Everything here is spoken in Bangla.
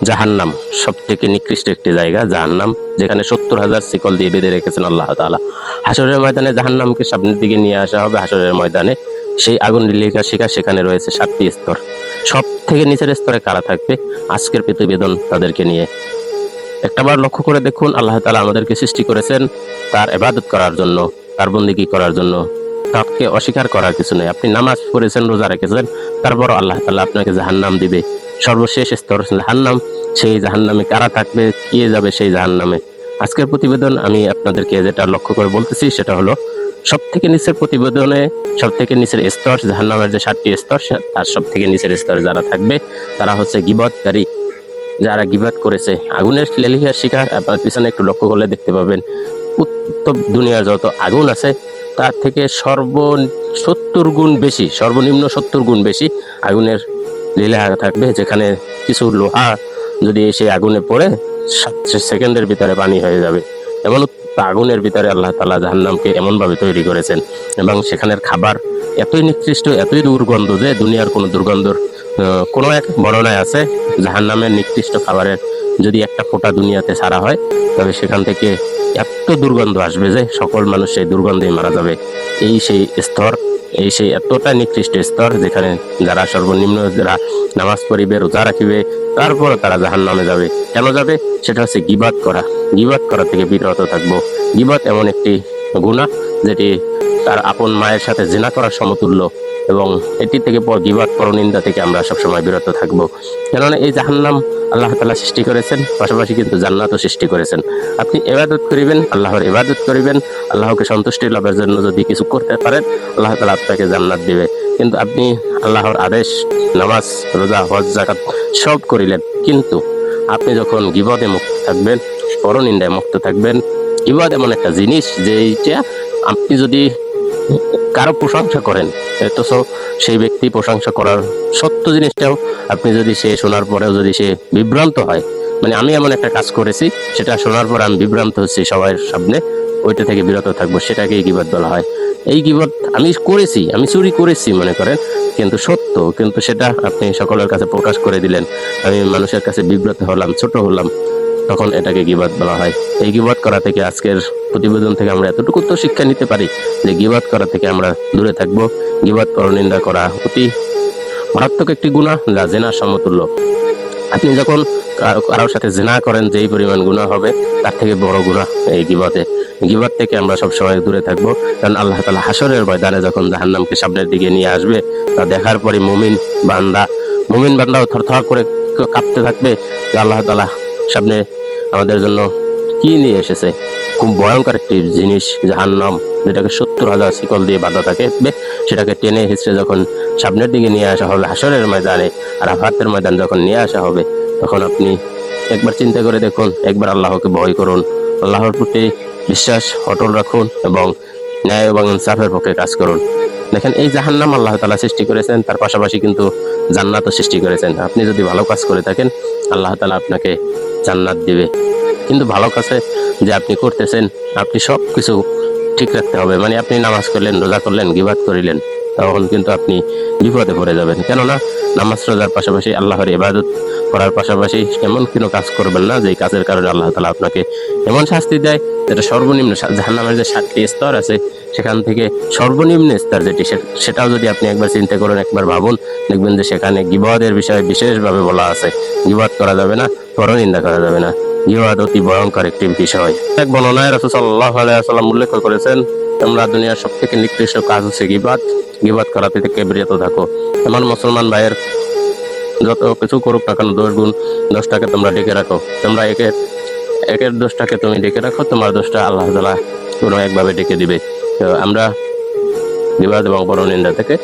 জাহান্নাম সবথেকে নিকৃষ্ট একটি জায়গা, জাহান্নাম, যেখানে 70,000 শিকল দিয়ে বেঁধে রেখেছেন আল্লাহ তাআলা। হাসরের ময়দানে জাহান্নামকে সামনের দিকে নিয়ে আসা হবে। হাসরের ময়দানে সেই আগুন লীলিকা শিখা, সেখানে রয়েছে 7টি স্তর। সব থেকে নিচের স্তরে কারা থাকবে? আজকের প্রতিবেদন তাদেরকে নিয়ে। একটাবার লক্ষ্য করে দেখুন, আল্লাহ তাআলা আমাদেরকে সৃষ্টি করেছেন তার ইবাদত করার জন্য, তার বন্দেগী করার জন্য। তাকে অস্বীকার করার কিছু নেই। আপনি নামাজ পড়েছেন, রোজা রেখেছেন, তারপর আল্লাহ তাআলা আপনাকে জাহান্নাম দিবে। সর্বশেষ স্তর জাহান্নাম। সেই জাহান্নামে কারা থাকবে, কে যাবে সেই জাহান্নামে? আজকের প্রতিবেদন আমি আপনাদেরকে যেটা লক্ষ্য করে বলতেছি সেটা হলো, সব থেকে নিচের প্রতিবেদনে সব থেকে নিচের স্তর, জাহান্নামের যে 7টি স্তর, তার সব থেকে নিচের স্তরে যারা থাকবে তারা হচ্ছে গীবতকারী, যারা গীবত করেছে। আগুনের লেলিহার শিকার। আপনার পিছনে একটু লক্ষ্য করলে দেখতে পাবেন, উত্তপ্ত দুনিয়ার যত আগুন আছে তার থেকে 70 গুণ বেশি, সর্বনিম্ন 70 গুণ বেশি আগুনের লীলা থাকবে। যেখানে কিছু লোহা যদি সেই আগুনে পড়ে 7 সেকেন্ডের ভিতরে পানি হয়ে যাবে। এমন আগুনের ভিতরে আল্লাহ তাআলা জাহান্নামকে এমনভাবে তৈরি করেছেন, এবং সেখানের খাবার এতই নিকৃষ্ট, এতই দুর্গন্ধ যে দুনিয়ার কোনো দুর্গন্ধর কোনো এক বর্ণনায় আছে, জাহান্নামের নিকৃষ্ট খাবারের যদি একটা ফোঁটা দুনিয়াতে ছাড়া হয় তবে সেখান থেকে এত দুর্গন্ধ আসবে যে সকল মানুষ সেই দুর্গন্ধে মারা যাবে। এই সেই স্তর, এই সেই এতটা নিকৃষ্ট স্তর, যেখানে যারা সর্বনিম্ন, যারা নামাজ পড়িবে, রোজা রাখিবে, তারপর তারা জাহান্নামে যাবে। কেন যাবে? সেটা হচ্ছে গীবত করা। গীবত করা থেকে বিরত থাকবো। গীবত এমন একটি গুনাহ যেটি তার আপন মায়ের সাথে জিনা করার সমতুল্য, এবং এটি থেকে গীবত, পরনিন্দা থেকে আমরা সবসময় বিরত থাকবো। কেননা এই জাহান্নাম আল্লাহ তাআলা সৃষ্টি করেছেন, পাশাপাশি কিন্তু জান্নাতও সৃষ্টি করেছেন। আপনি ইবাদত করিবেন, আল্লাহর ইবাদত করিবেন, আল্লাহকে সন্তুষ্টি লাভের জন্য যদি কিছু করতে পারেন, আল্লাহ তাআলা আপনাকে জান্নাত দিবে। কিন্তু আপনি আল্লাহর আদেশ, নামাজ, রোজা, হজ, যাকাত সব করিলেন, কিন্তু আপনি যখন গীবতে মুক্ত থাকবেন, পরনিন্দায় মুক্ত থাকবেন। গীবত এমন একটা জিনিস যে এইটা আপনি যদি কারো প্রশংসা করেন, অথচ সেই ব্যক্তি প্রশংসা করার সত্য জিনিসটাও আপনি যদি সে শোনার পরেও যদি সে বিভ্রান্ত হয়, মানে আমি এমন একটা কাজ করেছি সেটা শোনার পর আমি বিভ্রান্ত হচ্ছি সবার সামনে, ওইটা থেকে বিরত থাকবো, সেটাকেই গীবত বলা হয়। এই গীবত আমি করেছি, আমি চুরি করেছি মনে করেন, কিন্তু সত্য, কিন্তু সেটা আপনি সকলের কাছে প্রকাশ করে দিলেন, আমি মানুষের কাছে বিব্রত হলাম, ছোট হলাম, তখন এটাকে গীবত বলা হয়। এই গীবত করা থেকে আজকের প্রতিবেদন থেকে আমরা এতটুকু তো শিক্ষা নিতে পারি যে গীবত করা থেকে আমরা দূরে থাকবো। গীবত, পরনিন্দা করা অতি মারাত্মক একটি গুনাহ, যা জিনার সমতুল্য। আপনি যখন কারোর সাথে জিনা করেন, যেই পরিমাণ গুনাহ হবে তার থেকে বড় গুনাহ এই গীবতে। গীবত থেকে আমরা সবসময় দূরে থাকবো, কারণ আল্লাহ তাআলা হাসরের ময়দানে যখন জাহান্নামকে সামনের দিকে নিয়ে আসবে, তা দেখার পরে মুমিন বান্দাও থরথর করে কাঁপতে থাকবে যে আল্লাহ তাআলা সামনে আমাদের জন্য কি নিয়ে এসেছে। খুব ভয়ঙ্কর একটি জিনিস জাহান্নাম, যেটাকে 70,000 শিকল দিয়ে বাঁধা থাকে, সেটাকে টেনে হিঁচড়ে যখন সামনের দিকে নিয়ে আসা হবে হাসরের ময়দানে, আর আফাতের ময়দান যখন নিয়ে আসা হবে, তখন আপনি একবার চিন্তা করে দেখুন, একবার আল্লাহকে ভয় করুন, আল্লাহর প্রতি বিশ্বাস অটল রাখুন, এবং ন্যায় এবং ইনসাফের পক্ষে কাজ করুন। দেখেন, এই জাহান্নাম আল্লাহ তাআলা সৃষ্টি করেছেন, তার পাশাপাশি কিন্তু জান্নাতও সৃষ্টি করেছেন। আপনি যদি ভালো কাজ করে থাকেন, আল্লাহ তাআলা আপনাকে জান্নাত দিবে। কিন্তু ভালো কাজে যে আপনি করতেছেন, আপনি সব কিছু ঠিক রাখতে হবে। মানে আপনি নামাজ করলেন, রোজা করলেন, গীবত করিলেন, তখন কিন্তু আপনি বিপদে পড়ে যাবেন। কেননা নামাজ রোজার পাশাপাশি আল্লাহর ইবাদত করার পাশাপাশি এমন কোনো কাজ করবেন না যে কাজের কারণে আল্লাহ তাআলা আপনাকে এমন শাস্তি দেয় যেটা সর্বনিম্ন। জাহান্নামের যে 7টি স্তর আছে, সেখান থেকে সর্বনিম্ন স্তর যেটি, সেটাও যদি আপনি একবার চিন্তা করেন, একবার ভাবুন, দেখবেন যে সেখানে গীবতের বিষয়ে বিশেষভাবে বলা আছে। গীবত করা যাবে না, পরনিন্দা করা যাবে না। গীবত অতি ভয়ঙ্কর একটি বিষয়। এক বর্ণনায় রাসূল সাল্লাল্লাহু আলাইহি ওয়াসাল্লাম উল্লেখ করেছেন, তোমরা দুনিয়ার সবথেকে নিকৃষ্ট কাজ হচ্ছে গীবত। গীবত করা থেকে বিরত থাকো। আমার মুসলমান ভাইয়ের যত কিছু করুক না কেন, 10 গুণ 10টাকে তোমরা ডেকে রাখো। তোমরা একের দোষটাকে তুমি ডেকে রাখো, তোমার দোষটা আল্লাহ তাআলা কোনো একভাবে ডেকে দিবে। তো আমরা গীবত এবং পরনিন্দা থেকে